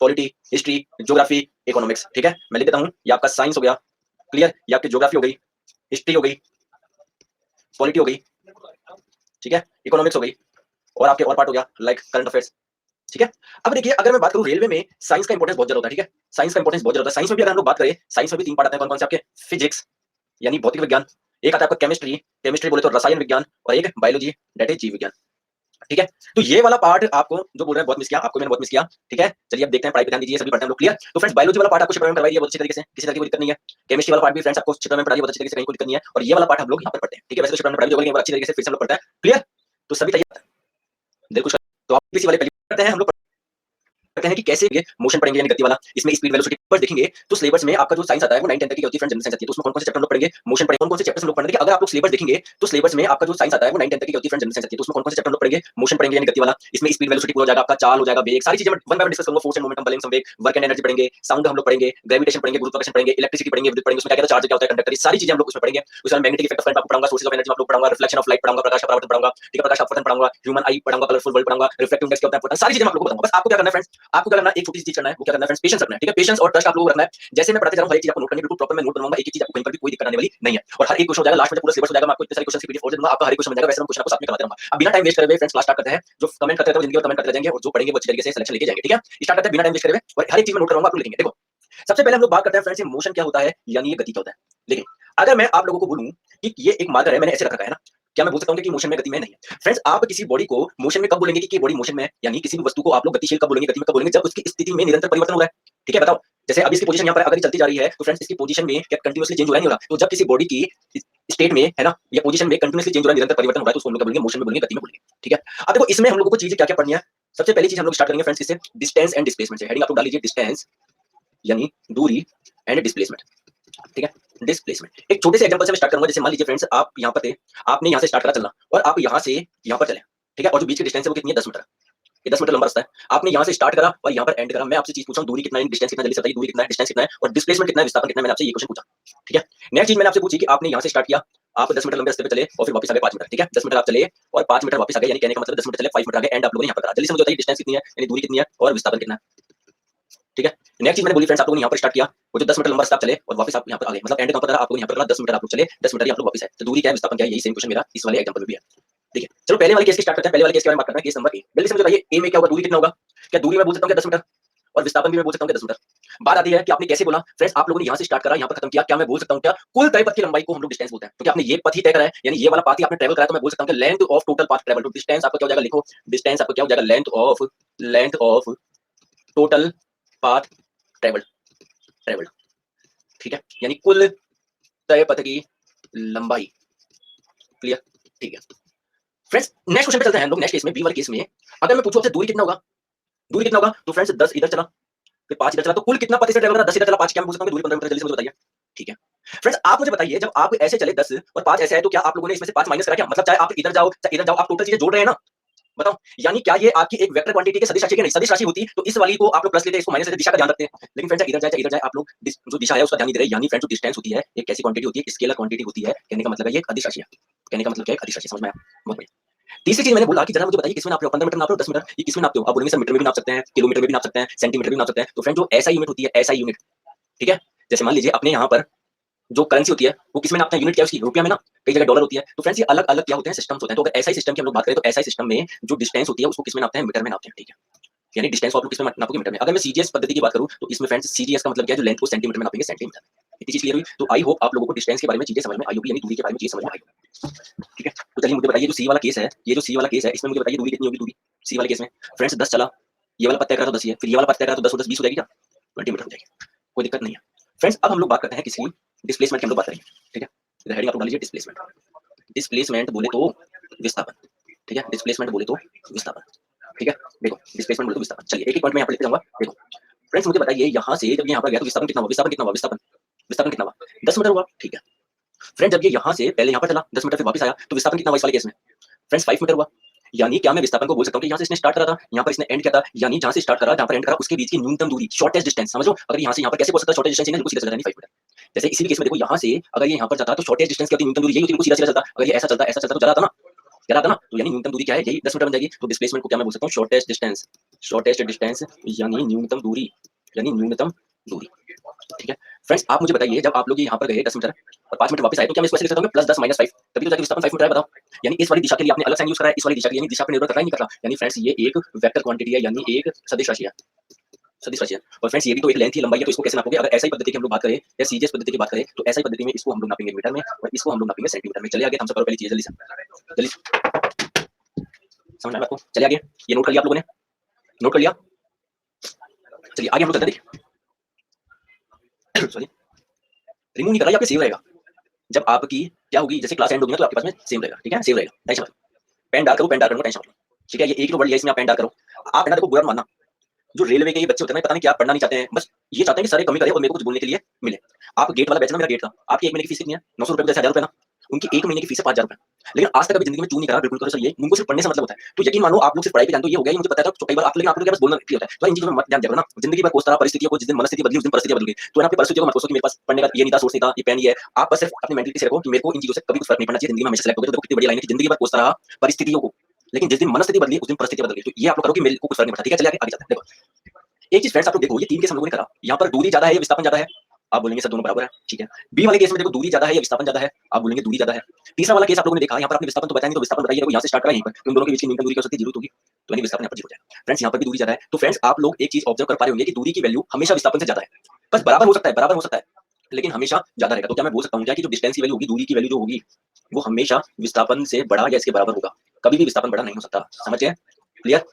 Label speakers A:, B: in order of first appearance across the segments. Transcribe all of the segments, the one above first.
A: Polity, history, geography, economics. ठीक है, मैं लिख देता हूं, ये आपका साइंस हो गया, क्लियर, ये आपकी ज्योग्राफी हो गई, हिस्ट्री हो गई, पॉलिटी हो गई, ठीक है, इकोनॉमिक्स हो गई, और आपके और पार्ट हो गया लाइक करंट अफेयर्स। ठीक है, अब देखिए अगर मैं बात करूं रेलवे में साइंस का इंपॉर्टेंस बहुत ज्यादा होता है। ठीक है, साइंस का इंपॉर्टेंस बहुत ज्यादा होता है। साइंस में भी अगर हम लोग बात करें, साइंस में भी तीन पार्ट आते हैं। कौन कौन से आपके? फिजिक्स यानी भौतिक विज्ञान, एक आता है आपका केमिस्ट्री, केमिस्ट्री बोले तो रसायन विज्ञान, और एक बायोलॉजी दैट इज जीव विज्ञान। ठीक है, तो ये वाला पार्ट आपको जो बोल रहे हैं बहुत मिस किया, आपको मैंने बहुत मिस किया। ठीक है, चलिए अब देखते हैं, पढ़ाई पे ध्यान दीजिए, सभी पढ़ते हैं हम लोग, क्लियर। तो फ्रेंड्स बायोलॉजी वाला पार्ट आपको शिफ्ट में करवाई दिया बहुत अच्छी तरीके से, किसी तरह की कोई दिक्कत नहीं है। केमिस्ट्री वाला पार्ट भी फ्रेंड्स आपको शिफ्ट में पढ़ाई बहुत अच्छी तरीके से, कहीं कोई दिक्कत नहीं है। और ये वाला पार्ट हम लोग यहाँ पर पढ़ते हैं। ठीक है, वैसे तो शिफ्ट में पढ़ाई होगी, अच्छी तरीके से फिर से हम लोग पढ़ते हैं, क्लियर। तो सभी तैयार, दिल खुश, तो आप इसी वाले पहले पढ़ते हैं हम लोग, करते हैं कि कैसे ये मोशन पढ़ेंगे यानी गति वाला। इसमें स्पीड वेलोसिटी पर देखेंगे तो सिलेबस में आपका जो साइंस आता है वो 9 10 तक की होती है फ्रेंड्स, जनरल साइंस आती है। तो उसमें कौन-कौन से चैप्टर हम लोग पढ़ेंगे, मोशन पढ़ेंगे, कौन-कौन से चैप्टर्स हम लोग पढ़ेंगे। अगर आप लोग सिलेबस देखेंगे तो सिलेबस में आपका जो साइंस आता है वो 9 10 तक की होती है फ्रेंड्स, जनरल साइंस आती है। तो उसमें कौन-कौन से चैप्टर हम लोग पढ़ेंगे, मोशन पढ़ेंगे यानी गति वाला। इसमें स्पीड वेलोसिटी पूरा हो जाएगा, आपका चाल हो जाएगा, वेग, सारी चीजें मैं वन बाय वन डिस्कस करूंगा। फोर्स एंड मोमेंटम, बल एंड संवेग, वर्क एंड एनर्जी पढ़ेंगे, साउंड हम लोग पढ़ेंगे, ग्रेविटेशन पढ़ेंगे, गुरुत्वाकर्षण पढ़ेंगे, इलेक्ट्रिसिटी पढ़ेंगे, विद्युत पढ़ेंगे, उसमें क्या क्या चार्ज क्या होता है, कंडक्टर, सारी चीजें हम लोग उसमें पढ़ेंगे। उसमें मैग्नेटिक इफेक्ट ऑफ करंट आपको पढ़ाऊंगा, सोर्सेज ऑफ एनर्जी आप लोग पढ़ाऊंगा, रिफ्लेक्शन ऑफ लाइट पढ़ाऊंगा, प्रकाश अपरावर्तन पढ़ाऊंगा, ठीक है, प्रकाश अपवर्तन पढ़ाऊंगा, ह्यूमन आई पढ़ाऊंगा, कलरफुल वर्ल्ड पढ़ाऊंगा, रिफ्लेक्टिव इंडेक्स क्या होता है, सारी चीजें आप लोगों को बताऊंगा। बस आपको क्या करना है फ्रेंड्स, आपको क्या करना है, एक छोटी सी चीज करना है, वो क्या करना है फ्रेंड्स, पेशेंस रखना है। ठीक है, पेशेंस और ट्रस्ट आप लोगों को रखना है। जैसे मैं पढ़ाते जा रहा हूं हर एक चीज आपको नोट करनी है, बिल्कुल प्रॉपर मैं नोट बनवाऊंगा, एक एक चीज आपको कहीं पर भी कोई दिक्कत आने वाली नहीं है। और हर एक क्वेश्चन हो जाएगा, लास्ट में जब पूरा सिलेबस हो जाएगा मैं आपको इतने सारे क्वेश्चन की पीडीएफ और दे दूंगा, आपका हर एक क्वेश्चन बन जाएगा। वैसे हम क्वेश्चन आपको साथ में करवाते रहूंगा। अब बिना टाइम वेस्ट करे हुए फ्रेंड्स क्लास स्टार्ट करते हैं। जो कमेंट करते हैं वो जिंदगी भर कमेंट करते जाएंगे, और जो पढ़ेंगे वो अच्छी तरीके से सिलेक्शन लेके जाएंगे। ठीक है, स्टार्ट करते हैं बिना टाइम वेस्ट करे हुए, और हर एक चीज में नोट करवाऊंगा, आप लोग लिखेंगे। देखो सबसे पहले हम लोग बात करते हैं फ्रेंड्स, ये मोशन क्या होता है, यानी ये गति क्या होता है। देखिए अगर मैं आप लोगों को बोलूं कि ये एक मार्कर है, मैंने ऐसे रख रखा है ना, क्या मैं बोल सकता हूं कि मोशन में गति में नहीं है। फ्रेंड्स आप किसी बॉडी को मोशन में कब बोलेंगे कि बॉडी मोशन में है, यानी किसी भी वस्तु को आप लोग गतिशील कब बोलेंगे, गति में कब बोलेंगे, जब उसकी स्थिति में निरंतर परिवर्तन हो रहा है। ठीक है, बताओ जैसे अभी इसकी पोजीशन यहाँ पर अगर ये चलती जा रही है तो फ्रेंड्स इसकी पोजीशन में क्या कंटीन्यूअसली चेंज हो रहा है, नहीं हो रहा। तो जब किसी बॉडी की स्टेट में है ना या पोजीशन में कंटीन्यूअसली चेंज हो रहा है, निरंतर परिवर्तन हो रहा है, तो उसको हम लोग क्या बोलेंगे, मोशन में बोलेंगे, गति में बोलेंगे। ठीक है, अब देखो इसमें हम लोगों को चीजें क्या क्या पढ़नी है। सबसे पहली चीज हम लोग स्टार्ट करेंगे फ्रेंड्स किससे, डिस्टेंस एंड डिस्प्लेसमेंट से। हेडिंग आप लोग डाल लीजिए डिस्टेंस यानी दूरी एंड डिस्प्लेसमेंट। ठीक है, डिस्प्लेसमेंट एक छोटे से एग्जांपल से मैं स्टार्ट करूंगा। जैसे मान लीजिए फ्रेंड्स आप यहाँ पर थे, आपने यहाँ से स्टार्ट करा चलना और आप यहाँ से यहाँ पर चले। ठीक है, और जो बीच की डिस्टेंस है वो कितनी है, 10 मीटर। ये 10 मीटर लंबा रास्ता है। आपने यहाँ से स्टार्ट करा और यहाँ पर एंड करा। मैं आपसे चीज पूछा दूरी कितना है, डिस्टेंस कितना, जल्दी से बताइए दूरी कितना है, डिस्टेंस कितना है और डिस्प्लेसमेंट कितना है, विस्थापन कितना है। मैंने आपसे ये क्वेश्चन पूछा। ठीक है, नेक्स्ट चीज मैंने आपसे पूछी कि आपने यहाँ से स्टार्ट किया, आप 10 मीटर लंबे रास्ते पे चले और फिर वापस आ गए 5 मीटर। ठीक है, 10 मीटर आप चले और 5 मीटर वापस आ गए, यानी कहने का मतलब 10 मीटर चले 5 मीटर आ गए, एंड आप लोगों ने यहाँ पर करा। जल्दी से मुझे बताइए डिस्टेंस कितनी है, यानी दूरी कितनी है और विस्थापन कितना है। ठीक है, नेक्स्ट चीज मैंने बोली फ्रेंड्स, आप लोगों ने यहाँ पर स्टार्ट किया, वो जो 10 मीटर लंबा रास्ता चले और वापस आप यहाँ पर आ गए, मतलब एंड कहां पर करा, आप लोग यहाँ पर करा 10 मीटर आप लोग चले, 10 मीटर ही आप लोग वापस आए, तो दूरी क्या है, विस्थापन क्या है, यही सेम क्वेश्चन मेरा इस वाले एग्जांपल में भी है। ठीक है, चलो पहले वाले केस की स्टार्ट करते हैं। पहले वाले केस के बारे में बात करते हैं, केस नंबर ए। जल्दी से मुझे बताइए ए में क्या होगा, दूरी कितना होगा। क्या दूरी मैं बोल सकता हूँ क्या 10 मीटर, और विस्थापन भी मैं बोल सकता हूँ क्या 10 मीटर। बात आती है कि आपने कैसे बोला फ्रेंड्स, आप लोगों ने यहाँ से स्टार्ट करा यहाँ पर खत्म किया, क्या मैं बोल सकता हूँ क्या कुल तय पथ की लंबाई को हम लोग डिस्टेंस बोलते हैं। तो क्या आपने ये पथ ही तय करा है, यानी ये वाला पाथ ही आपने ट्रैवल करा है, तो मैं बोल सकता हूँ कि length of total path travel. तो डिस्टेंस आपका क्या हो जाएगा, लिखो डिस्टेंस आपका क्या हो जाएगा, length of total path travel travel. ठीक है, यानी कुल तय पथ की लंबाई, क्लियर। ठीक है फ्रेंड्स, नेक्स्ट क्वेश्चन पे चलते हैं हम लोग। नेक्स्ट केस में बी वाले केस में अगर मैं पूछूं आपसे दूरी कितना होगा, दूरी कितना होगा, तो फ्रेंड्स 10 इधर चला फिर 5 इधर चला, तो कुल कितना पथ इसे ट्रैवल करा, 10 इधर चला 5, क्या मैं पूछ सकता हूँ दूरी 15 मीटर। जल्दी से मुझे बताइए। ठीक है फ्रेंड्स, आप मुझे बताइए जब आप ऐसे चले 10 और 5 ऐसे आए, तो क्या आप लोगों ने इसमें से 5 माइनस करा क्या, मतलब चाहे आप इधर जाओ चाहे इधर जाओ, आप टोटल चीजें जोड़ रहे हैं ना। बताओ, यानी क्या ये आपकी एक वेक्टर क्वांटिटी के सदिश राशि की नहीं, सदिश राशि होती तो इस वाली को आप लोग प्लस लेते, इसको माइनस लेते, दिशा का ध्यान रखते हैं। लेकिन फ्रेंड्स इधर जाए इधर जाए, आप लोग जो दिशा है उसका ध्यान नहीं दे रहे। यानी फ्रेंड्स जो डिस्टेंस होती है एक कैसी क्वांटिटी होती है, स्केलर क्वांटिटी होती है। कहने का मतलब है ये एक अदिश राशि है। कहने का मतलब क्या है, अदिश राशि। समझ में आया, बहुत बढ़िया। तीसरी चीज मैंने बोला कि जरा मुझे बताइए किसमें नाप रहे हो, 15 मीटर नाप रहे हो, 10 मीटर, ये किसमें नापते हो। आप बोलेंगे सर मीटर में भी नाप सकते हैं, किलोमीटर में भी नाप सकते हैं, सेंटीमीटर में भी नाप सकते हैं। तो फ्रेंड जो ऐसा यूनिट होती है, ऐसा यूनिट, ठीक है, जैसे मान लीजिए अपने यहाँ पर जो करेंसी होती है वो किसमें नापते हैं, यूनिट क्या है उसकी, रुपया में ना, कई जगह डॉलर होती है। तो फ्रेंड्स ये अलग अलग क्या होते हैं, सिस्टम्स होते हैं। तो अगर ऐसा ही सिस्टम की हम लोग बात करें, तो ऐसा ही सिस्टम में जो डिस्टेंस होती है उसको किसमें नापते हैं, मीटर में नापते हैं। ठीक है, यानी डिस्टेंस को आप लोग किसमें नापोगे, मीटर में। अगर मैं सीजीएस पद्धति की बात करूं तो इसमें फ्रेंड्स सीजीएस का मतलब क्या है, जो लेंथ को सेंटीमीटर में नापेंगे, सेंटीमीटर। इतनी चीज क्लियर हुई। तो आई होप आप लोगों को डिस्टेंस के बारे में चीजें समझ में आई होगी, यानी दूरी के बारे में चीजें समझ में आई होगी। ठीक है, तो चलिए मुझे बताइए जो सी वाला केस है, ये जो सी वाला केस है इसमें मुझे बताइए दूरी कितनी होगी। दूरी सी वाले केस में फ्रेंड्स 10 चला, ये वाला पता करा तो 10 ही है, फिर ये वाला पता करा तो 10 और 10 20 हो जाएगी, क्या 20 मीटर हो जाएगी, कोई दिक्कत नहीं है। फ्रेंड्स अब हम लोग बात करते हैं किसी डिस्प्लेसमेंट की हम लोग बात करेंगे। ठीक है, इधर हेडिंग आप डाल लीजिए डिस्प्लेसमेंट। डिस्प्लेसमेंट बोले तो विस्थापन। ठीक है, डिस्प्लेसमेंट बोले तो विस्थापन। ठीक है, देखो डिस्प्लेसमेंट बोले तो विस्थापन। चलिए एक एक पॉइंट में यहाँ पर लिखते जाऊंगा। देखो फ्रेंड्स मुझे बताइए यहाँ से जब ये यहाँ पर गया तो विस्थापन कितना हुआ, विस्थापन कितना हुआ, विस्थापन कितना हुआ, 10 मीटर हुआ। ठीक है फ्रेंड, जब ये यहाँ से पहले यहाँ पर चला 10 मीटर फिर वापस आया, तो विस्थापन कितना हुआ इस वाले केस में, फ्रेंड्स 5 मीटर हुआ। यानी क्या मैं विस्थापन को बोल सकता हूँ कि यहाँ से इसने स्टार्ट करा था, यहाँ पर इसने एंड किया था, यानी जहाँ से स्टार्ट करा जहाँ पर एंड करा उसके बीच की न्यूनतम दूरी, शॉर्टेस्ट डिस्टेंस। समझो अगर यहाँ से यहाँ पर कैसे बोल सकता है शॉर्टेस्ट डिस्टेंस, बिल्कुल सीधा चला नहीं 5 मीटर। जैसे इसी केस में देखो यहाँ से अगर ये यहाँ पर जाता तो शॉर्टेस्ट डिस्टेंस क्या होती है, न्यूनतम दूरी यही होती है, बिल्कुल सीधा चलता। अगर ये ऐसा चलता तो जला था ना, तो यानी न्यूनतम दूरी क्या है, यही 10 मीटर बन जाएगी। तो डिस्प्लेसमेंट को क्या मैं बोल सकता हूँ, शॉर्टेस्ट डिस्टेंस। शॉर्टेस्ट डिस्टेंस यानी न्यूनतम दूरी, यानी न्यूनतम दूरी। ठीक है फ्रेंड्स, आप मुझे बताइए जब आप लोग यहाँ पर गए 10 मीटर और 5 मीटर वापस आए तो क्या मैं इसको ऐसे लिख सकता हूँ प्लस 10 माइनस 5, तभी तो जाके विस्थापन 5 मीटर है। बताओ, यानी इस वाली दिशा के लिए आपने अलग साइन यूज करा है, इस वाली दिशा के लिए यानी दिशा पर निर्भर कर रहा ही नहीं कर रहा। यानी फ्रेंड्स ये एक वेक्टर क्वांटिटी है, यानी एक सदिश राशि है, सदिश राशि है। और फ्रेंड्स ये भी तो एक लेंथ ही लंबाई है, तो इसको कैसे नापोगे? अगर ऐसा ही पद्धति की हम लोग बात करें या सीजीएस पद्धति की बात करें तो ऐसा ही पद्धति में इसको हम लोग नापेंगे मीटर में और इसको हम लोग नापेंगे सेंटीमीटर में। चलिए आगे, हम सब करो पहली चीज जल्दी से, जल्दी समझ में आया आपको? चलिए आगे, ये नोट कर लिया आप लोगों ने, नोट कर लिया। चलिए आगे हम लोग चलते हैं, देखिए सॉरी रिमूव नहीं कर रहा, ये आपके सेव रहेगा। जब आपकी क्या होगी, जैसे क्लास एंड होगी ना तो आपके पास में सेव रहेगा। ठीक है, सेव रहेगा, टेंशन मत। पेन डार्क करो, पेन डार्क करने का टेंशन मत। ठीक है, ये एक ही तो वर्ड लिया इसमें, आप पेन डार्क करो। आप है ना, देखो बुरा मानना, जो रेलवे के ये बच्चे होते हैं ना, पता नहीं क्या पढ़ना नहीं चाहते हैं, बस ये चाहते हैं कि सारे कमी करे और मेरे को कुछ बोलने के लिए मिले। आप गेट वाला बैच ना, मेरा गेट था, आपकी 1 महीने की फीस कितनी है? 900 रुपए, जैसे 1000 रुपए ना, उनकी 1 महीने की फीस है 5000 रुपए। लेकिन आज तक कभी जिंदगी में चूं नहीं करा, बिल्कुल करो सर, ये उनको सिर्फ पढ़ने से मतलब होता है। तो यकीन मानो आप लोग सिर्फ पढ़ाई पे ध्यान दो, ये हो गया, ये मुझे पता था। तो कई बार आप, लेकिन आप लोग क्या बस बोलना क्लियर होता है, तो इन चीजों में मत ध्यान दिया करो ना। जिंदगी में कोस तरह परिस्थितियों को, जिस दिन मनस्थिति बदली उस दिन परिस्थितियां बदल गई, तो है ना, अपनी परिस्थितियों को मत कोसो कि मेरे पास पढ़ने का ये नहीं था, सोर्स नहीं था, ये पेन ये है। आप बस सिर्फ अपनी मेंटलिटी से रखो कि मेरे को इन चीजों से कभी कुछ फर्क नहीं पड़ना चाहिए, जिंदगी में हमेशा सेलेक्ट हो गए। तो देखो कितनी बड़ी लाइन है कि जिंदगी भर कोसता रहा परिस्थितियों को, लेकिन जिस दिन मनस्थिति बदली उस दिन परिस्थिति बदल गई। तो ये आप लोग करो कि मेरे को कुछ फर्क नहीं पड़ता। ठीक है, चलिए आगे चलते हैं। देखो एक चीज फ्रेंड्स, आप लोग देखो, ये 3 केस हम लोगों ने करा, यहाँ पर दूरी ज्यादा है या विस्थापन ज्यादा है? आप बोलेंगे सर दोनों बराबर है। ठीक है, बी वाले केस में देखो दूरी ज्यादा है या विस्थापन ज्यादा है? आप बोलेंगे दूरी ज्यादा है। तीसरा वाला केस आप लोगों ने देखा, यहाँ पर आपने विस्थापन तो बताया नहीं, तो विस्थापन बताइए। देखो यहाँ से स्टार्ट करा, यहीं पर उन दोनों के बीच की न्यूनतम दूरी क्या हो सकती है? 0 होगी, तो यानी विस्थापन यहाँ पर 0 हो जाएगा। फ्रेंड्स यहाँ पर भी दूरी ज्यादा है, तो फ्रेंड्स आप लोग एक चीज ऑब्जर्व कर पा रहे होंगे कि दूरी की वैल्यू हमेशा विस्थापन से ज्यादा है। बस बराबर हो सकता है, बराबर हो सकता है, लेकिन हमेशा ज्यादा रहेगा। तो क्या मैं बोल सकता हूँ क्या कि जो डिस्टेंस की वैल्यू होगी, दूरी की वैल्यू जो होगी, वो हमेशा विस्थापन से बड़ा या इसके बराबर होगा, कभी भी विस्थापन बड़ा नहीं हो सकता। समझ गए? क्लियर?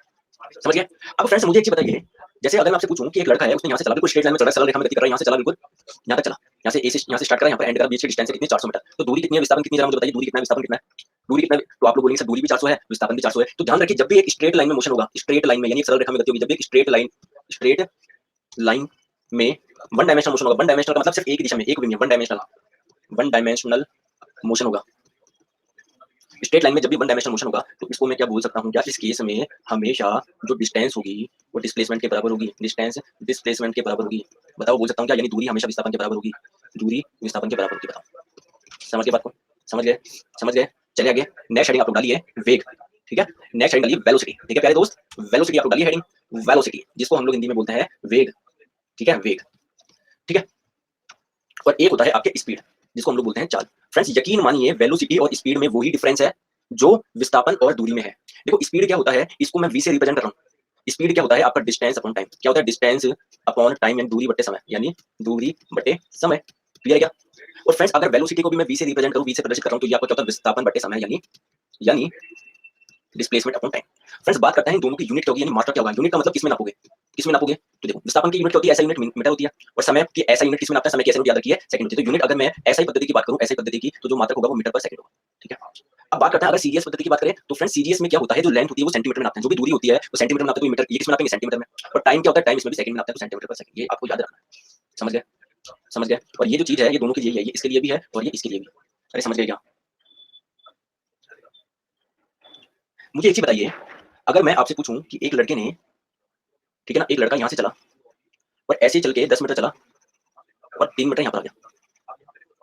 A: समझ गए? अब फ्रेंड्स मुझे एक चीज बताइए, जैसे अगर मैं आपसे पूछूं कि एक लड़का है, उसने यहाँ से चला, बिल्कुल स्ट्रेट लाइन में चला, सरल रेखा में गति कर रहा है, यहाँ से चला, बिल्कुल यहाँ तक चला, यहाँ से ए से यहाँ से स्टार्ट करा, यहाँ पर एंड करा, बीच की डिस्टेंस है कितनी? 400 मीटर। तो दूरी कितनी है, विस्थापन कितनी, जरा मुझे बताइए, दूरी कितना है, विस्थापन कितना है? दूरी कितना है? तो आप लोग बोलेंगे सर दूरी भी 400 है, विस्थापन भी 400 है। तो ध्यान रखिए, जब भी एक स्ट्रेट लाइन में मोशन होगा, स्ट्रेट लाइन में यानी एक सरल रेखा में गति होगी, जब भी एक स्ट्रेट लाइन में वन डायमेंशनल मोशन होगा, वन डायमेंशनल का मतलब सिर्फ एक दिशा में, एक विंग, वन डायमेंशनल मोशन होगा। स्ट्रेट लाइन में जब भी वन डायमेंशनल मोशन होगा, तो इसको मैं क्या बोल सकता हूँ, क्या इस केस में हमेशा जो डिस्टेंस होगी वो डिस्प्लेसमेंट के बराबर होगी, डिस्टेंस डिस्प्लेसमेंट के बराबर होगी। बताओ, बोल सकता हूँ क्या? यानी दूरी हमेशा विस्थापन के बराबर होगी, दूरी विस्थापन के बराबर होगी। बताओ, समझ गए बात को? समझ गए? समझ गए? चलिए आगे, नेक्स्ट हेडिंग आप लोग डालिए वेग। ठीक है, नेक्स्ट हेडिंग डालिए वेलोसिटी। ठीक है प्यारे दोस्त, वेलोसिटी आप लोग डालिए हेडिंग, वेलोसिटी जिसको हम लोग हिंदी में बोलते हैं वेग। ठीक है, वेग। ठीक है, और एक होता है आपके स्पीड, जिसको हम लोग बोलते हैं चाल। फ्रेंड्स यकीन मानिए, वेलोसिटी और स्पीड में वही डिफरेंस है जो विस्थापन और दूरी में है। देखो स्पीड क्या होता है, इसको मैं वी से रिप्रेजेंट कर रहा हूँ। स्पीड क्या होता है आपका? Distance upon time. क्या होता है? डिस्टेंस अपॉन टाइम, यानी दूरी बटे समय, यानी दूरी बटे समय। क्लियर है क्या? और फ्रेंड्स अगर वेलोसिटी को भी मैं वी से रिप्रेजेंट करूँ, वी से प्रदर्शित कर रहा हूँ, तो ये आपका क्या होता है? विस्थापन बटे समय, यानी डिस्प्लेसमेंट अपॉन टाइम। फ्रेंड्स बात करते हैं दोनों की यूनिट क्या होगी, यानी मात्रा क्या होगा। यूनिट का मतलब किसमें नापोगे, किसमें नापोगे? तो देखो विस्थापन की यूनिट क्या होती है? ऐसा यूनिट मीटर होती है, और समय की ऐसा यूनिट किसमें नापता है? समय की ऐसा यूनिट याद रखिए, सेकंड होती है। तो यूनिट अगर मैं ऐसा ही पद्धति की बात करूं, ऐसा ही पद्धति की, तो जो मात्रक होगा वो मीटर पर सेकंड होगा। ठीक है, अब बात करते हैं अगर सीजीएस पद्धति की बात करें, तो फ्रेंड्स सीजीएस में क्या होता है, जो लेंथ होती है वो सेंटीमीटर में नापते हैं, जो भी दूरी होती है वो सेंटीमीटर में नापते हैं, तो मीटर ये किसमें नापेंगे? सेंटीमीटर में। और टाइम क्या होता है? टाइम इसमें भी सेकंड में नापते हैं, तो सेंटीमीटर पर सेकंड। ये आपको याद रखना है। समझ गए? समझ गए? और ये जो चीज है ये दोनों के लिए है, ये इसके लिए भी है और ये इसके लिए भी। अरे समझ गए क्या? मुझे एक चीज बताइए, अगर मैं आपसे पूछूं कि एक लड़के ने, ठीक है ना, एक लड़का यहाँ से चला और ऐसे ही चल के 10 मीटर चला और 3 मीटर यहाँ पर आ गया,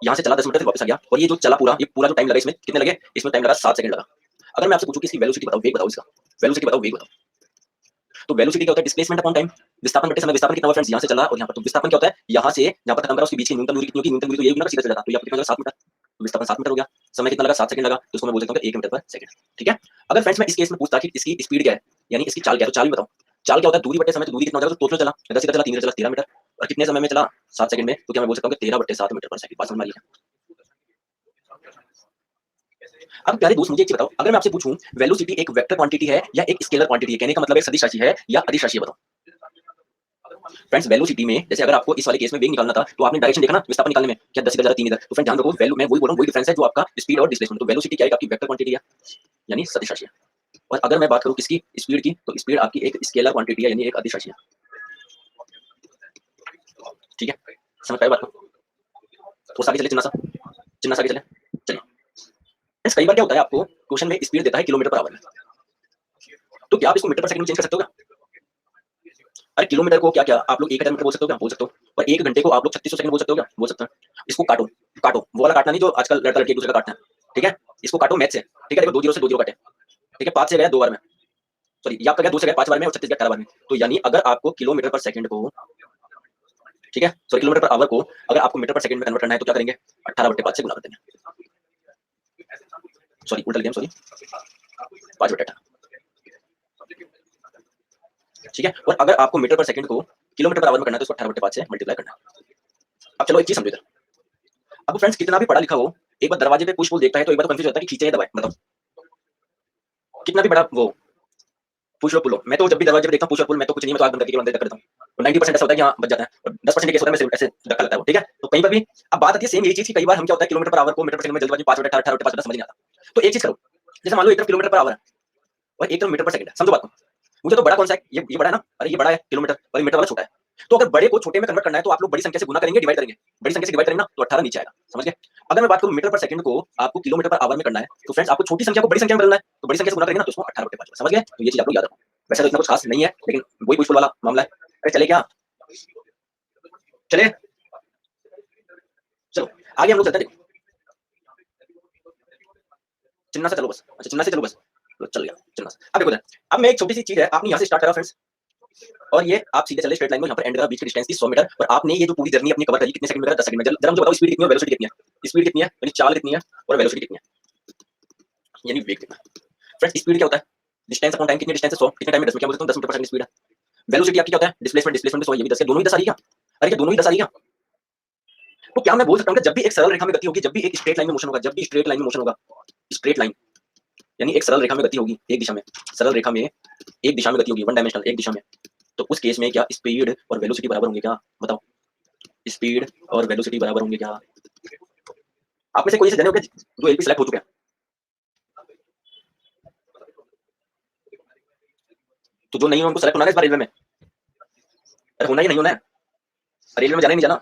A: यहाँ से चला 10 मीटर फिर वापस आ गया, और ये जो चला पूरा, ये पूरा जो टाइम लगा इसमें कितने लगे? इसमें टाइम लगा 7 सेकंड लगा। अगर मैं आपसे पूछूं कि इसकी वेलोसिटी बताओ, वेग बताओ, इसका वेलोसिटी बताओ, वेग बताओ। तो वेलोसिटी क्या होता है? डिस्प्लेसमेंट अपॉन टाइम, विस्थापन बटे समय। विस्थापन कितना हुआ फ्रेंड्स? यहाँ से चला और यहाँ पर, तो विस्थापन क्या होता है? यहाँ से यहाँ पर खत्म करा, उसके बीच की न्यूनतम दूरी कितनी होगी? न्यूनतम दूरी तो ये होगी ना, सीधा चला जाता, तो ये कितना लगा? 7 मीटर। तो विस्थापन 7 मीटर हो गया। समय कितना लगा? 7 सेकंड लगा, तो इसको मैं बोल सकता हूँ 1 मीटर पर सेकंड। ठीक है, अगर फ्रेंड्स मैं इस केस में पूछता कि इसकी स्पीड क्या है, यानी इसकी चाल क्या है, तो चाल भी बताओ। चाल क्या होता है? दूरी बटे समय। तो दूरी कितना हो जाएगा? तो टोटल चला, सीधा चला 3 मीटर चला, 13 मीटर, और कितने समय में चला? 7 सेकंड में। तो क्या मैं बोल सकता हूँ कि 13 बटे 7 मीटर पर सेकंड। बात समझ में आ रही है? अब प्यारे दोस्त मुझे एक चीज बताओ, अगर मैं आपसे पूछूं वेलोसिटी एक वेक्टर क्वांटिटी है या एक स्केलर क्वांटिटी है, कहने का मतलब एक सदिश राशि है या अदिश राशि है? बताओ फ्रेंड्स, वेलोसिटी में जैसे अगर आपको इस वाले केस में वेग निकालना था, तो आपने डायरेक्शन देखा ना विस्थापन निकालने में, क्या 10 इधर 3 इधर। तो फ्रेंड ध्यान रखो, वैल्यू मैं वही बोल रहा हूँ, वही डिफरेंस है जो आपका स्पीड और डिस्प्लेसमेंट। तो वेलोसिटी क्या है? आपकी वेक्टर क्वांटिटी है, यानी सदिश राशि है। और अगर मैं बात करूं किसकी? स्पीड की, तो स्पीड आपकी एक स्केलर क्वांटिटी है, यानी एक अदिश राशि है। ठीक है, समझ पाए बात को? थोड़ा आगे चले, चिन्ह सा आगे चले। चलिए फ्रेंड्स, कई बार क्या होता है, आपको क्वेश्चन में स्पीड देता है किलोमीटर पर आवर में, तो क्या आप इसको मीटर पर सेकंड में चेंज कर सकते हो क्या? अरे किलोमीटर को क्या क्या आप लोग 1000 मीटर बोल सकते हो क्या? बोल सकते हो। और 1 घंटे को आप लोग 3600 सेकंड बोल सकते हो क्या? बोल सकते हैं। इसको काटो, काटो, वो वाला काटना नहीं जो आजकल लड़का लड़की एक दूसरे का काटते हैं। ठीक है, इसको काटो मैथ से। ठीक है, देखो 2 जीरो से 2 जीरो काटे। ठीक है, 5 से गया 2 बार में, सॉरी ये आपका क्या 2 से गया 5 बार में और 36 गया 18 बार में, तो यानी अगर आपको किलोमीटर पर सेकंड को, ठीक है, सॉरी किलोमीटर पर आवर को अगर आपको मीटर पर सेकंड में कन्वर्ट करना है तो क्या करेंगे, 18/5 से गुना कर देंगे, सॉरी उल्टा लिख दिया, सॉरी 5/18, ठीक है। और अगर आपको मीटर पर सेकंड को किलोमीटर पर आवर में करना है तो उसको 18/5 से मल्टीप्लाई करना है। अब चलो एक चीज समझो इधर, अब फ्रेंड्स कितना भी पढ़ा लिखा हो, एक बार दरवाजे पे पुश पुल देखता है तो एक बार तो कंफ्यूज होता है कि खींचे या दबाए, बताओ कितना भी बड़ा वो पुश और पुल हो, मैं तो जब भी दरवाजे पे देखता हूं पुश और पुल मैं तो कुछ नहीं, मैं तो आग बंद करके अंदर तक करता हूं, तो 90% ऐसा होता है कि हाँ बच जाता है और 10% केस होता है मैं ऐसे धक्का लगता है वो, ठीक है। तो कहीं पर भी अब बात आती है सेम यही चीज की, कई बार हम क्या होता है किलोमीटर पर आवर को मीटर पर सेकंड में जल्दबाजी 5/18 समझ नहीं आता, तो एक चीज करो, जैसे मान लो एक तरफ किलोमीटर पर आवर है और एक तरफ मीटर पर सेकंड है, समझो बात को, मुझे तो बड़ा कौन सा है, ये बड़ा है ना, अरे ये बड़ा है किलोमीटर और ये मीटर वाला छोटा है, तो अगर बड़े को छोटे में कन्वर्ट करना है तो आप लोग बड़ी संख्या से गुना करेंगे, डिवाइड करेंगे, बड़ी संख्या से डिवाइड करेंगे ना तो 18 नीचे आएगा, समझ गए। अगर मैं बात करूं मीटर पर सेकंड को आपको किलोमीटर पर आवर में करना है तो फ्रेंड्स आपको छोटी संख्या को बड़ी संख्या में बदलना है, तो बड़ी संख्या से गुना करेंगे ना तो उसको 18/5, समझ गए। तो ये चीज आप लोग याद रखो, वैसे तो इतना कुछ खास नहीं है लेकिन वही पुश पुल वाला मामला है। अरे चले क्या, चले चलो आगे हम लोग चलते हैं, देखो चिन्ना से चलो बस, अच्छा चिन्ना से चलो बस, चल गया चिन्ना से। अब देखो इधर, अब मैं एक छोटी सी चीज है, आपने यहाँ से स्टार्ट करा फ्रेंड्स और ये आप सीधे चले स्ट्रेट लाइन में, यहाँ पर एंड करा, बीच की डिस्टेंस थी 100 मीटर और आपने ये जो पूरी जर्नी अपनी कवर करी कितने सेकंड में करा, 10 सेकंड में। जरा मुझे बताओ स्पीड कितनी है, वेलोसिटी कितनी है, स्पीड कितनी है यानी चाल कितनी है और वेलोसिटी कितनी है यानी वेग कितना है। फ्रेंड्स स्पीड क्या होता है, डिस्टेंस अपॉन टाइम, कितनी डिस्टेंस है 100, कितने टाइम में 10 में, क्या बोलते हैं 10 मीटर पर सेकंड स्पीड है। वेलोसिटी आपकी क्या होता है, डिस्प्लेसमेंट, डिस्प्लेसमेंट में 100, ये भी 10 है, दोनों ही 10 आ रही है क्या, अरे क्या दोनों ही 10 आ रही है। तो क्या मैं बोल सकता हूँ कि जब भी एक सरल रेखा में गति होगी, जब भी एक स्ट्रेट लाइन में मोशन होगा, जब भी स्ट्रेट लाइन में मोशन होगा, स्ट्रेट लाइन यानी एक सरल रेखा में गति होगी एक दिशा में, सरल रेखा में एक दिशा में गति होगी, वन डायमेंशनल एक दिशा में, तो उस केस में क्या स्पीड और वेलोसिटी बराबर होंगे क्या, बताओ स्पीड और वेलोसिटी बराबर होंगे क्या। आप में से कोई ऐसे जने होंगे जो एलपी सेलेक्ट हो चुके हैं, तो जो नहीं हो उनको सेलेक्ट होना है इस बार रेलवे में, अरे होना ही नहीं होना है, रेलवे में जाना ही नहीं जाना,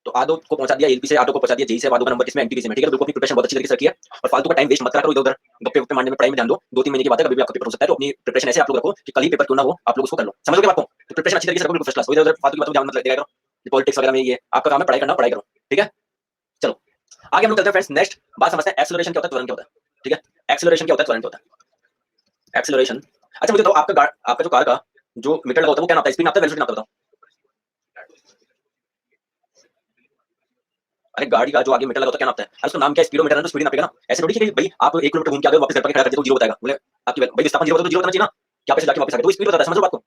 A: तो आदो को पहुंचा दिया एलपी से, आदो को पहुंचा दिया जेई से, आदो का नंबर किसमें एनटीपी में, ठीक है। तो बिल्कुल अपनी प्रिपरेशन बहुत अच्छी तरीके से रखी है और फालतू का टाइम वेस्ट मत करा करो इधर उधर गप्पे वप्पे मारने में, पढ़ाई में ध्यान दो, 2-3 महीने की बात है, कभी भी आपका पेपर हो सकता है, तो अपनी प्रिपरेशन ऐसे आप लोग रखो कि कल ही पेपर क्यों ना हो आप लोग उसको कर लो, समझोगे बात को, तो प्रिपरेशन अच्छी तरीके से रखो, बिल्कुल फर्स्ट क्लास, इधर उधर फालतू की बातों में ध्यान मत लगा करो, पॉलिटिक्स वगैरह में, ये आपका काम है पढ़ाई करना, पढ़ाई करो, ठीक है। चलो आगे हम लोग चलते हैं फ्रेंड्स, नेक्स्ट बात समझते हैं एक्सेलरेशन क्या होता है, त्वरण क्या होता है, ठीक है। एक्सेलरेशन क्या होता है, त्वरण क्या होता है, एक्सेलरेशन। अच्छा मुझे तो आपका जो कार का जो मीटर लगा होता है वो क्या नापता है, स्पीड नापता है, वेलोसिटी नापता है, बताओ। अरे गाड़ी का जो आगे मीटर लगा होता है क्या नापता है, अरे उसका नाम क्या है, स्पीडोमीटर है, तो स्पीड नापेगा ना, ऐसे थोड़ी कि भाई आप 1 किलोमीटर घूम के आ गए वापस घर पर खड़ा कर दिया तो जीरो बताएगा, बोले आपकी भाई विस्थापन जीरो होता तो जीरो होना चाहिए ना, क्या पैसे जाके वापस आ गए, तो स्पीड बताता है, समझो बात को।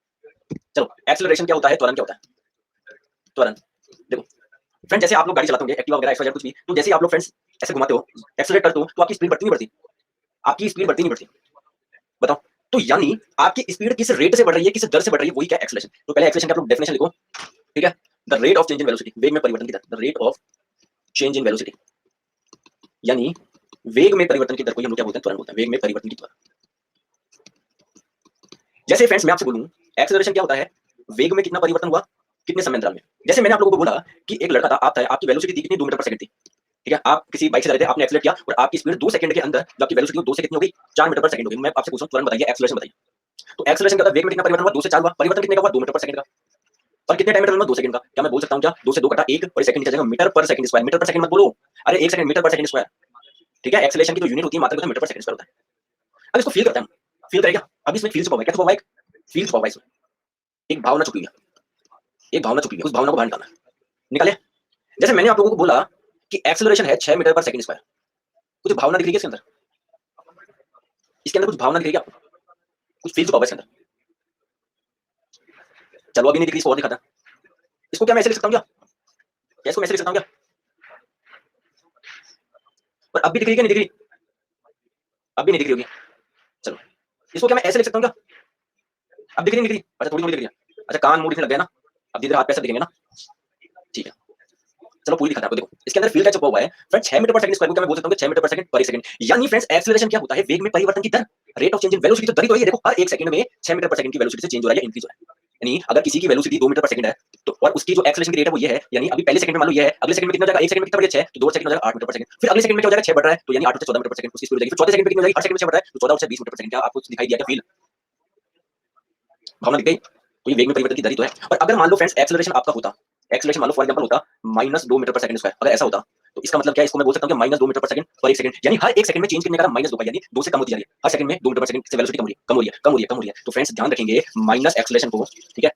A: चलो एक्सेलरेशन क्या होता है, त्वरण क्या होता है, त्वरण देखो फ्रेंड, जैसे आप लोग गाड़ी चलाते होंगे एक्टिवा वगैरह एक्सवाइजेड कुछ भी, तो जैसे आप लोग फ्रेंड्स ऐसे घुमाते हो, एक्सेलरेट करते हो तो आपकी स्पीड बढ़ती नहीं बढ़ती, आपकी स्पीड बढ़ती नहीं बढ़ती, बताओ। तो यानी आपकी स्पीड किस रेट से बढ़ रही है, किस दर से बढ़ रही है, वही क्या एक्सेलरेशन। तो पहले एक्सेलरेशन का आप लोग डेफिनेशन लिखो, ठीक है, the rate of change in velocity, वेग में परिवर्तन की दर, the rate of change in velocity यानी वेग में परिवर्तन की दर को हम लोग क्या बोलते हैं, त्वरण बोलते हैं, वेग में परिवर्तन की दर। जैसे फ्रेंड्स मैं आपसे बोलूं एक्सेलरेशन क्या होता है, वेग में कितना परिवर्तन हुआ कितने समय अंतराल में। जैसे मैंने आप लोगों को बोला कि एक लड़का था, आप था, आपकी वेलोसिटी थी कितनी, 2 मीटर पर सेकंड थी, ठीक है। आप किसी बाइक से जा रहे थे, आपने एक्सेलरेट किया और आपकी स्पीड 2 सेकंड के अंदर जो आपकी वेलोसिटी 2 से कितनी हो गई, 4 मीटर पर सेकंड हो गई। मैं आपसे पूछूं त्वरण बताइए, एक्सेलरेशन बताइए। तो एक्सेलरेशन का वेग में कितना परिवर्तन हुआ, 2 से 4 हुआ, परिवर्तन कितने का हुआ, 2 मीटर पर सेकंड का, और कितने टाइम में 2 सेकंड का। क्या मैं बोल सकता हूं क्या 2 से 2 कटा 1 और सेकंड नीचे जाएगा, मीटर पर सेकंड स्क्वायर, मीटर पर सेकंड मत बोलो, अरे 1 सेकंड मीटर पर सेकंड स्क्वायर, ठीक है। एक्सेलरेशन की जो यूनिट होती है मात्रा को मीटर पर सेकंड स्क्वायर होता है। अब इसको फील करते हैं, फील करेगा, अब इसमें फील छुपा हुआ है, क्या छुपा हुआ है, फील छुपा हुआ है इसमें, एक भावना छुपी हुई है, एक भावना छुपी हुई है, उस भावना को बाहर निकालना है, निकाले। जैसे मैंने आप लोगों को बोला कि एक्सेलरेशन है 6 मीटर पर सेकंड स्क्वायर, कुछ भावना दिख रही है इसके अंदर, इसके अंदर कुछ भावना दिख रही है आपको, कुछ फील छुपा हुआ है इसके अंदर। चलो अभी नहीं दिख रही, इसको और दिखाता है, इसको क्या मैं ऐसे लिख सकता हूं क्या, इसको मैं ऐसे लिख सकता हूं क्या, और अब भी दिख रही है क्या, नहीं दिख रही, अब भी नहीं दिख रही होगी। चलो इसको क्या मैं ऐसे लिख सकता हूं क्या, अब दिख रही नहीं दिख रही, अच्छा थोड़ी थोड़ी दिख रही है, अच्छा कान मुंह दिखने लग गया ना, अब धीरे हाथ पैसे दिखेंगे ना, ठीक है। चलो पूरी दिखाता है आपको, देखो इसके अंदर फील्ड का छुपा हुआ है फ्रेंड्स, 6 मीटर पर सेकंड स्क्वायर को क्या मैं बोल सकता हूं 6 मीटर पर सेकंड पर सेकंड, यानी फ्रेंड्स एक्सेलरेशन क्या होता है, वेग में परिवर्तन की दर, rate of change in velocity, तो दर ही तो है ये, देखो हर 1 सेकंड में 6 मीटर पर सेकंड की वेलोसिटी से चेंज हो रहा है या इंक्रीज हो रहा है। यानी अगर किसी की वेलोसिटी 2 मीटर पर सेकंड है तो और उसकी जो एक्सेलरेशन की रेट है वो ये है, यानी अभी पहले सेकंड में मान लो ये है, अगले सेकंड में कितना हो जाएगा, 1 सेकंड में कितना बढ़ गया 6, तो 2 सेकंड हो जाएगा 8 मीटर पर सेकंड, फिर अगले सेकंड में क्या हो जाएगा 6 बढ़ रहा है, तो यानी 8 से 14 मीटर पर सेकंड उसकी स्पीड हो जाएगी, फिर चौथे सेकंड में कितनी हो जाएगी, 8 सेकंड में 6 बढ़ रहा है तो 14 से 20 मीटर पर सेकंड। क्या आपको दिखाई दिया क्या फील, भावना दिख गई, तो ये वेग में परिवर्तन की दर ही तो है। और अगर मान लो फ्रेंड्स एक्सेलरेशन आपका होता, एक्सेलरेशन मान लो फॉर एग्जांपल होता -2 मीटर पर सेकंड स्क्वायर, अगर ऐसा होता तो इसका मतलब क्या है, इसको मैं बोल सकता हूँ कि -2 मीटर पर सेकंड, यानी हर एक सेकंड में चेंज करने का -2 का, यानी 2 से कम होती जा रही है, हर सेकंड में 2 मीटर पर सेकंड से वेलोसिटी कम हो रही है। तो फ्रेंड्स ध्यान रखेंगे माइनस एक्सेलरेशन को, ठीक है,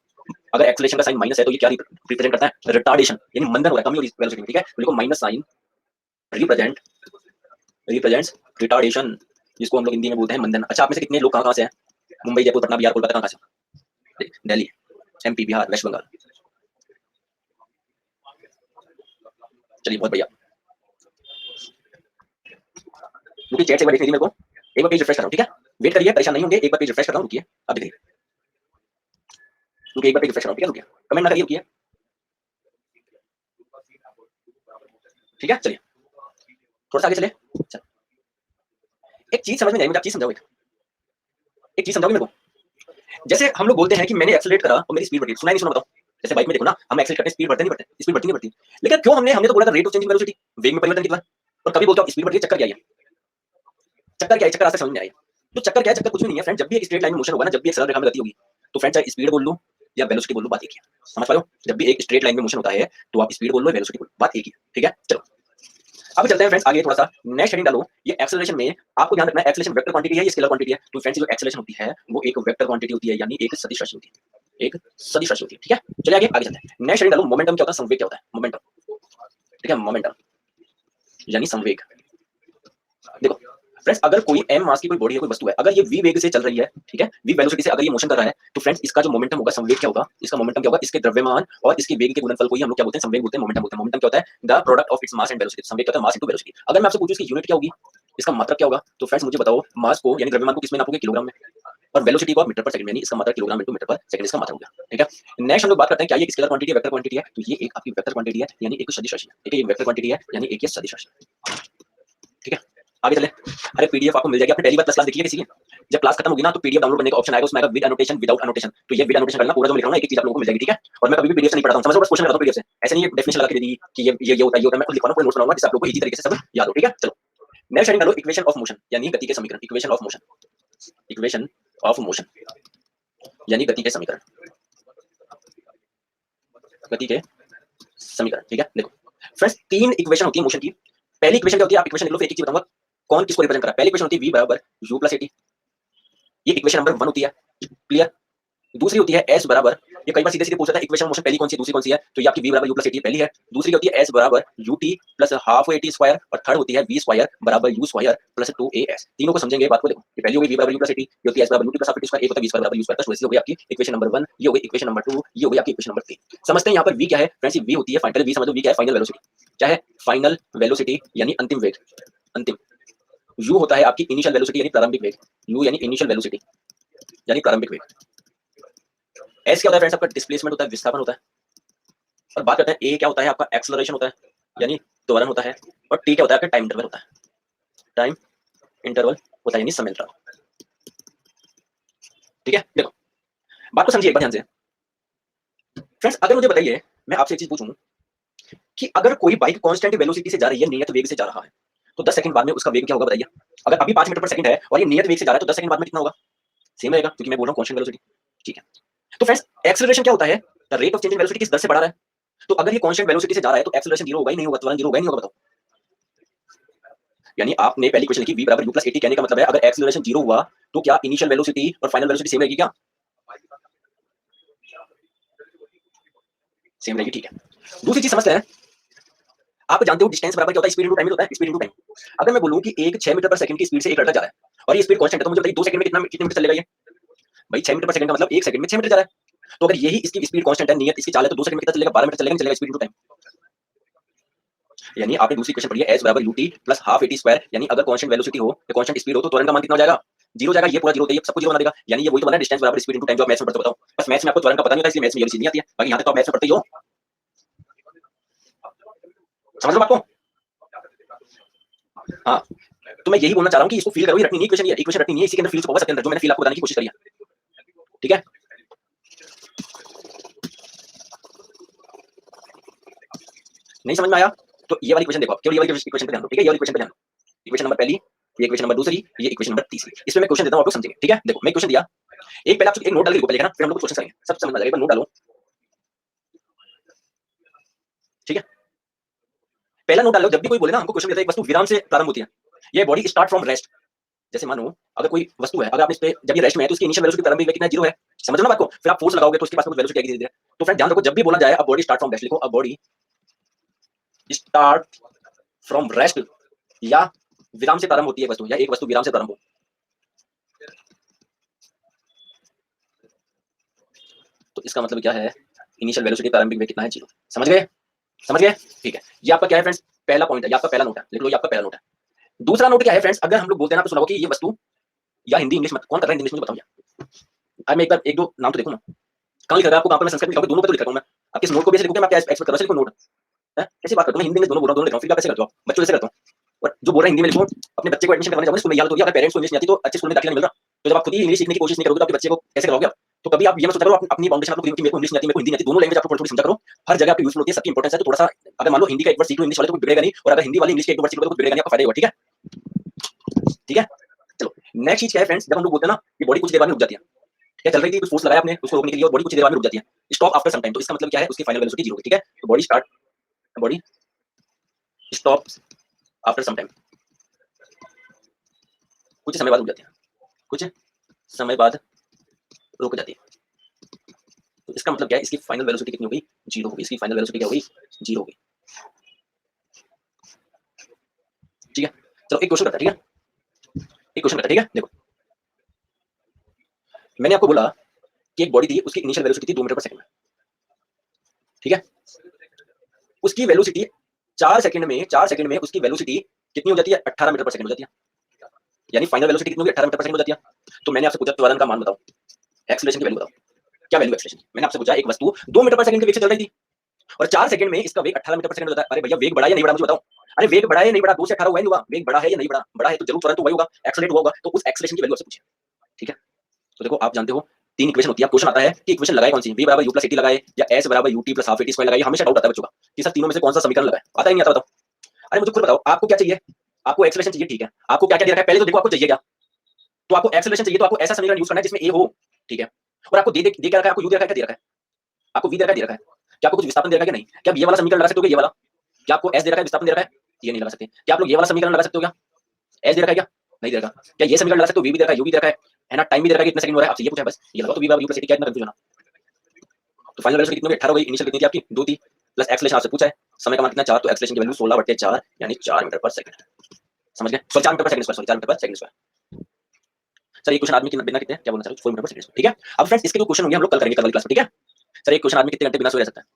A: अगर एक्सेलरेशन का साइन माइनस है तो ये क्या रिप्रेजेंट करता है, रिटार्डेशन, यानी मंदन हो रहा है, कमी हो रही है वेलोसिटी में, ठीक है, तो देखो माइनस साइन रिप्रेजेंट्स रिटार्डेशन, जिसको हम लोग हिंदी में बोलते हैं मंदन। अच्छा, आप में से कितने लोग कहाँ से हैं, मुंबई, जयपुर, पटना, बिहार, कोलकाता, कहाँ से, दिल्ली, एमपी, बिहार, वेस्ट बंगाल, चलिए बहुत बढ़िया। क्योंकि चैट से एक बार देखने मेरे को, एक बार पेज रिफ्रेश कर रहा हूँ, ठीक है, वेट करिए, परेशान नहीं होंगे, एक बार पेज रिफ्रेश कर रहा हूँ, रुकिए, अब देखिए, रुकिए, एक बार पेज रिफ्रेश कर रहा हूँ, ठीक है, रुकिए, कमेंट ना करिए, रुकिए, ठीक है, चलिए थोड़ा सा आगे चले। चल, एक चीज समझ में नहीं आई मुझे, आप चीज समझाओ, एक चीज समझाओगे मेरे को। जैसे हम लोग बोलते हैं कि मैंने एक्सेलरेट करा और मेरी स्पीड बढ़ी, सुना ही नहीं सुना, बताओ। जैसे बाइक में देखो ना, हम एक्सेलरेट करते हैं, स्पीड बढ़ती नहीं बढ़ती, स्पीड बढ़ती नहीं बढ़ती, लेकिन क्यों हमने तो बोला था rate of change in velocity, वेग में परिवर्तन कितना, और कभी बोलते हो स्पीड बढ़ रही है, चक्कर क्या है, चक्कर क्या है, चक्कर आज तक समझ में आया। तो चक्कर क्या है, चक्कर कुछ भी नहीं है फ्रेंड, जब भी एक स्ट्रेट लाइन में मोशन होगा ना, जब भी एक सरल रेखा में गति होगी, तो फ्रेंड चाहे स्पीड बोल लो या वेलोसिटी बोल लो, बात एक ही है, समझ पा रहे हो, जब भी एक स्ट्रेट लाइन में मोशन होता है तो आप स्पीड बोल लो, वेलोसिटी बोल लो, बात एक ही है, ठीक है। चलो अब चलते हैं फ्रेंड्स आगे, थोड़ा सा नेक्स्ट हेडिंग डालो। ये एक्सेलरेशन में आपको ध्यान रखना है, एक्सेलरेशन वेक्टर क्वांटिटी है या स्केलर क्वांटिटी है, तो फ्रेंड्स जो एक्सेलरेशन होती है वो एक वेक्टर क्वांटिटी होती है, यानी एक सदिश राशि होती है, एक सदिश राशि होती है, ठीक है। चलिए आगे आगे चलते हैं, नेक्स्ट हेडिंग डालो, मोमेंटम क्या होता है, संवेग क्या होता है, मोमेंटम, ठीक है, मोमेंटम यानी संवेग। देखो फ्रेंड्स, अगर कोई m मास की कोई बॉडी है, कोई वस्तु है, अगर ये v वेग से चल रही है, ठीक है, v वेलोसिटी से अगर ये मोशन कर रहा है, तो फ्रेंड्स इसका जो मोमेंटम होगा, संवेग क्या होगा, इसका मोमेंटम क्या होगा, इसके द्रव्यमान और इसके वेग के गुणनफल को ही हम लोग क्या बोलते हैं, संवेग बोलते हैं, मोमेंटम बोलते हैं। मोमेंटम क्या होता है, the product of its mass and velocity, संवेग क्या होता है, मास इनटू वेलोसिटी। अगर मैं आपसे पूछूं इसकी यूनिट क्या होगी, इसका मात्रक क्या होगा, तो फ्रेंड्स मुझे बताओ, मास को यानी द्रव्यमान को किसमें नापोगे, किलोग्राम में, और वेलोसिटी को आप मीटर पर सेकंड में, यानी इसका मात्रक किलोग्राम इनटू मीटर पर सेकंड, इसका मात्रक हो गया, ठीक है। नेक्स्ट हम लोग बात करते हैं, क्या ये स्केलर क्वांटिटी है, वेक्टर क्वांटिटी है, तो ये एक आपकी वेक्टर क्वांटिटी है, यानी एक सदिश राशि है, ठीक है, ये वेक्टर क्वांटिटी है, यानी एक ये सदिश राशि, ठीक है। आगे चले, अरे पीडीएफ आपको मिल जाएगी, आपने पहली बार क्लास देखी है किसी की, जब क्लास खत्म होगी ना तो पीडीएफ डाउनलोड करने का ऑप्शन आएगा, उसमें आएगा विद एनोटेशन विदाउट एनोटेशन, तो ये विद एनोटेशन करना, पूरा जो मैं लिख रहा हूं ना, एक एक चीज आप लोगों को मिल जाएगी, ठीक है। और मैं कभी भी पीडीएफ से नहीं पढ़ाता हूं, समझो, बस क्वेश्चन लगाता हूं पीडीएफ से, ऐसे नहीं डेफिनेशन लगा के दे दी कि ये होता है, ये होता है, मैं खुद लिखवाऊंगा, पूरे नोट्स बनाऊंगा, जिससे आप लोगों को इजी तरीके से सब याद हो, ठीक है। चलो नेक्स्ट हेडिंग डालो, इक्वेशन ऑफ मोशन, यानी गति के समीकरण, equation of motion, equation of motion यानी गति के समीकरण, गति के समीकरण, ठीक है। देखो फ्रेंड्स, तीन इक्वेशन होती है मोशन की। पहली इक्वेशन क्या होती है, आप इक्वेशन लिख लो, फिर एक चीज बताऊंगा कौन किसको रिप्रेजेंट कर रहा है। पहली इक्वेशन होती है v बराबर u प्लस at, ये इक्वेशन नंबर 1 होती है, क्लियर। दूसरी होती है s बराबर, ये कई बार सीधे सीधे पूछ रहा है इक्वेशन मोशन पहली कौन सी है, दूसरी कौन सी है, तो ये आपकी v बराबर u प्लस at पहली है। दूसरी होती है s बराबर ut plus half at square, और थर्ड होती है v स्क्वायर बराबर u स्क्वायर प्लस 2as। तीनों को समझेंगे, बात को देखो, ये पहली हो गई v बराबर u प्लस at, ये होती है s बराबर ut plus half at square, एक होता है v स्क्वायर बराबर u स्क्वायर, तो ऐसी हो गई आपकी इक्वेशन नंबर 1, ये हो गई इक्वेशन नंबर 2, ये हो गई आपकी इक्वेशन नंबर 3। समझते हैं यहाँ पर v क्या है फ्रेंड्स, ये v होती है फाइनल, v समझो, v क्या है, फाइनल वेलोसिटी, क्या है, फाइनल वेलोसिटी यानी अंतिम वेग, अंतिम। u होता है आपकी इनिशियल वेलोसिटी यानी प्रारंभिक वेग, u यानी इनिशियल वेलोसिटी यानी प्रारंभिक वेग। s क्या होता है फ्रेंड्स, आपका डिस्प्लेसमेंट होता है, विस्थापन होता है। और बात करते हैं a क्या होता है, आपका एक्सेलरेशन होता है यानी त्वरण होता है। और t क्या होता है, आपका टाइम इंटरवल होता है, टाइम इंटरवल होता है यानी समय इंटरवल, ठीक है। देखो बात को समझिए एक बार ध्यान से फ्रेंड्स, अगर मुझे बताइए, मैं आपसे एक चीज पूछूं कि अगर कोई बाइक कांस्टेंट वेलोसिटी से जा रही है, नियत वेग से जा रहा है, तो 10 सेकंड बाद में उसका वेग क्या होगा बताइए। अगर अभी 5 मीटर पर सेकंड है और ये नियत वेग से जा रहा है, तो 10 सेकंड बाद में कितना होगा, सेम रहेगा, क्योंकि मैं बोल रहा हूं कांस्टेंट वेलोसिटी, ठीक है। तो फ्रेंड्स एक्सेलरेशन क्या होता है, the rate of change in velocity किस दर से बढ़ा रहा है, तो अगर ये कांस्टेंट वेलोसिटी से जा रहा है तो एक्सेलरेशन जीरो होगा ही नहीं होगा, त्वरण जीरो होगा ही नहीं होगा, बताओ। यानी आपने पहली क्वेश्चन लिखी v बराबर u प्लस 80, कहने का मतलब है अगर एक्सेलरेशन जीरो हुआ तो क्या इनिशियल वेलोसिटी और फाइनल वेलोसिटी सेम रहेगी, क्या सेम रहेगी, ठीक है। दूसरी चीज समझते हैं, आप जानते हो डिस्टेंस बराबर क्या होता है, स्पीड इनटू टाइम होता है, स्पीड इनटू टाइम। अगर मैं बोलूं कि एक 6 मीटर पर सेकंड की स्पीड से एक लड़का जा रहा है और ये स्पीड कांस्टेंट है, तो मुझे बताइए 2 सेकंड में कितने मीटर चलेगा ये, भाई 6 मीटर पर सेकंड का मतलब 1 सेकंड में 6 मीटर जा रहा है। तो अगर यही इसकी स्पीड कांस्टेंट है, नियत इसकी चाल है, तो 2 सेकंड में कितना चलेगा, 12 मीटर चलेगा, नहीं चलेगा, स्पीड इनटू टाइम। यानी आपने दूसरी क्वेश्चन पढ़ी है s बराबर ut plus half at square, यानी अगर कांस्टेंट वेलोसिटी हो या कांस्टेंट स्पीड हो तो त्वरण का मान कितना हो जाएगा, जीरो जाएगा, ये पूरा जीरो होता है, ये सबको जीरो बना देगा, यानी ये वही तो बना है डिस्टेंस बराबर स्पीड इनटू टाइम, जो आप मैथ्स में पढ़ते हो, बताओ। बस मैथ्स में आपको त्वरण का पता नहीं होता, इसलिए मैथ्स में ये चीज नहीं आती है, बाकी यहां तक तो आप मैथ्स में पढ़ते ही हो, समझ लो बात को। हाँ, तो मैं यही बोलना चाह रहा हूँ कि इसको फील करो, ये रटनी नहीं इक्वेशन, ये इक्वेशन रटनी नहीं है, इसी के अंदर फील होगा, सबके अंदर जो मैंने फील आपको बताने की कोशिश करी है, ठीक है। नहीं समझ में आया तो ये वाली क्वेश्चन देखो, केवल ये वाली क्वेश्चन पे ध्यान दो, ठीक है, ये वाली क्वेश्चन पे ध्यान दो। इक्वेशन नंबर पहली, ये इक्वेशन नंबर दूसरी, ये इक्वेशन नंबर तीसरी, इसमें मैं क्वेश्चन देता हूं, आप लोग समझेंगे, ठीक है। देखो मैं क्वेश्चन दिया, एक पहले आप एक नोट डाल के लिखो पहले ना, फिर हम लोग क्वेश्चन करेंगे, सब समझ में आ जाएगा, नोट डालो, ठीक है। पहला नोट डाल लो, जब भी कोई बोले ना हमको क्वेश्चन देता है एक वस्तु विराम से प्रारंभ होती है, ये बॉडी स्टार्ट फ्रॉम रेस्ट। जैसे मानो अगर कोई वस्तु है, अगर आप इस पे जब ये रेस्ट में है तो उसकी इनिशियल वेलोसिटी प्रारंभिक वेग कितना, जीरो है। समझ लो ना बात को, फिर आप फोर्स लगाओगे तो उसके पास कुछ वेलोसिटी आएगी धीरे धीरे। तो फ्रेंड ध्यान रखो, जब भी बोला जाए अब बॉडी स्टार्ट फ्रॉम रेस्ट लिखो, अब बॉडी स्टार्ट फ्रॉम रेस्ट या विराम से प्रारंभ होती है वस्तु, या एक वस्तु विराम से प्रारंभ हो। तो इसका मतलब क्या है, इनिशियल वेलोसिटी प्रारंभिक वेग कितना है, जीरो। समझ गए, समझ गए, ठीक है। ये आपका क्या है फ्रेंड्स, पहला पॉइंट है, ये आपका पहला नोट है, लिख लो, ये आपका पहला नोट है। दूसरा नोट क्या है फ्रेंड्स, अगर हम लोग बोलते हैं ना तो सुना कि ये वस्तु, या हिंदी इंग्लिश में कौन कर रहा है, इंग्लिश में बताओ यार। आज मैं एक बार एक दो नाम तो देखूं ना, कहाँ लिखा है आपको, कहाँ पर मैं संस्कृत लिखा हूं, दोनों पे तो लिखा हूं मैं। आप किस नोट को भी ऐसे लिखोगे, मैं क्या एक्सपेक्ट कर रहा हूं, लिखो नोट है, कैसे बात करता हूं मैं, हिंदी में दोनों बोल रहा हूं, दोनों लिख रहा हूं, फिर आप कैसे करते हो, बच्चों जैसे करता हूं। और जो बोल रहा है हिंदी में लिखो, अपने बच्चे को एडमिशन करवाने जाओगे स्कूल में, या तो अगर पेरेंट्स को इंग्लिश नहीं आती तो अच्छे स्कूल में दाखिला नहीं मिल रहा, तो जब आप खुद ही इंग्लिश सीखने की कोशिश नहीं करोगे तो आपके बच्चे को कैसे करवाओगे आप। तो कभी आप ये मत सोचा करो अपनी फाउंडेशन आपको कि मेरे को इंग्लिश नहीं आती, मेरे को हिंदी नहीं आती, दोनों लैंग्वेज आपको थोड़ी थोड़ी समझा करो, हर जगह आपकी यूजफुल होती है, सबकी इंपॉर्टेंस है। तो थोड़ा सा अगर मान लो हिंदी का एक वर्ड सीख लो इंग्लिश वाले तो कुछ बिगड़ेगा नहीं, और अगर हिंदी वाले इंग्लिश के एक वर्ड सीख लो तो कुछ बिगड़ेगा नहीं, आपका फायदा होगा, ठीक है, ठीक है। चलो नेक्स्ट चीज क्या है फ्रेंड्स, जब हम लोग बोलते हैं ना कि बॉडी कुछ देर बाद में रुक जाती है, क्या चल रही थी, कुछ फोर्स लगाया आपने उसको रोकने के लिए और बॉडी कुछ देर बाद में रुक जाती है, स्टॉप आफ्टर सम टाइम, तो इसका मतलब क्या है, उसकी फाइनल वेलोसिटी जीरो होगी, ठीक है। तो body stop after some time, कुछ समय बाद रुक जाती है, कुछ समय बाद रुक जाती है। तो इसका मतलब क्या है, इसकी फाइनल वेलोसिटी कितनी होगी, जीरो होगी, इसकी फाइनल वेलोसिटी क्या होगी, जीरो होगी, ठीक है। चलो एक क्वेश्चन करता है, ठीक है, एक क्वेश्चन करता है, ठीक है। देखो मैंने आपको बोला कि एक बॉडी थी, उसकी इनिशियल वेलोसिटी थी 2 मीटर पर सेकंड में, ठीक है। उसकी वेलोसिटी 4 सेकंड में उसकी वेलोसिटी कितनी हो जाती है, 18 मीटर पर सेकंड हो जाती है, यानी फाइनल वेलोसिटी कितनी होगी, 18 मीटर पर सेकंड हो जाती है। तो मैंने आपसे पूछा त्वरण का मान बताओ, एक्सेलरेशन की वैल्यू बताओ, क्या वैल्यू एक्सेलरेशन, मैंने आपसे पूछा एक वस्तु 2 मीटर पर सेकंड के वेग से चल रही थी और 4 सेकंड में इसका वेग 18 मीटर पर सेकंड हो जाता है। अरे भैया वेग बढ़ा या नहीं बढ़ा मुझे बताओ, अरे वेग बढ़ा या नहीं बढ़ा, 2 से 18 हुआ नहीं हुआ, वेग बढ़ा है या नहीं बढ़ा, बढ़ा है तो जरूर त्वरण तो वही होगा, एक्सेलरेट हुआ होगा, तो उस एक्सेलरेशन की वैल्यू आपसे पूछिए, ठीक है। तो देखो आप जानते हो तीन इक्वेशन होती है, क्वेश्चन आता है कि इक्वेशन लगाए कौन सी, v बराबर u प्लस 80 लगाए या s बराबर ut प्लस हाफ 80 स्क्वायर लगाए, हमेशा डाउट आता है बच्चों का कि सर तीनों में से कौन सा समीकरण लगाए, आता ही नहीं आता, बताओ। अरे मुझे खुद बताओ आपको क्या चाहिए, आपको एक्सेलरेशन चाहिए, ठीक है, आपको क्या क्या दे रखा है पहले तो देखो, आपको चाहिए क्या, तो आपको एक्सेलरेशन चाहिए तो आपको ऐसा समीकरण यूज करना है जिसमें ए हो, ठीक है। और आपको दे क्या रखा है, आपको u दे रखा है, क्या दे रखा है, आपको v दे रखा है, दे रखा है, क्या आपको कुछ विस्थापन दे रखा है कि नहीं, क्या आप ये वाला समीकरण लगा सकते हो, ये वाला, क्या आपको s दे रखा है, विस्थापन दे रखा है, ये नहीं लगा सकते, क्या आप लोग ये वाला समीकरण लगा सकते हो, क्या s दे रखा है, क्या नहीं दे रखा, क्या ये समीकरण लगा सकते हो, v भी दे रखा है, u भी दे रखा है ना, टाइम भी दे रखा है, कितने सेकंड हो रहा है, आपसे ये पूछा है बस, ये लगाओ तो v बराबर u प्लस 80 क्या, इतना कंफ्यूजन है। तो फाइनल वेलोसिटी कितनी होगी, 18 हो गई, इनिशियल कितनी थी आपकी 2 थी, प्लस एक्सेलरेशन आपसे पूछा है, समय का मान कितना 4, तो एक्सेलरेशन की वैल्यू 16/4 यानी 4 मीटर पर सेकंड, समझ गए, सॉरी 4 मीटर पर सेकंड स्क्वायर, सॉरी 4 मीटर पर सेकंड स्क्वायर। सर एक क्वेश्चन आदमी के बिना कितने, क्या बोलना चाह रहे हो, 4 मीटर पर सेकंड स्क्वायर, ठीक है। अब फ्रेंड्स इसके जो क्वेश्चन होंगे हम लोग कल करेंगे, कल वाली क्लास में, ठीक है। सर एक क्वेश्चन आदमी कितने घंटे बिना सोए रह सकता है,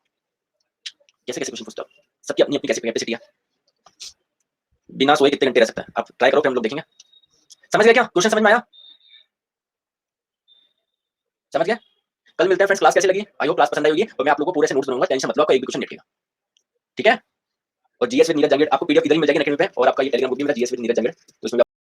A: कैसे कैसे क्वेश्चन पूछते हो, सबकी अपनी अपनी कैसे कैपेसिटी है, बिना सोए कितने घंटे रह सकता है, आप ट्राई करो फिर हम लोग देखेंगे। समझ गए क्या, क्वेश्चन समझ में आया, समझ गए। कल मिलते हैं फ्रेंड्स, क्लास कैसी लगी, आई होप क्लास पसंद आई होगी, और मैं आप लोगों को पूरे से नोट्स दूंगा, टेंशन मत लो, आपका एक भी क्वेश्चन निकलेगा, ठीक है। और जीएस विद नीरज जंगेड़ आपको पीडीएफ इधर ही मिल जाएगी अकेडमी पे, और आपका ये टेलीग्राम ग्रुप भी मेरा जीएस विद नीरज जंगेड़, तो उसमें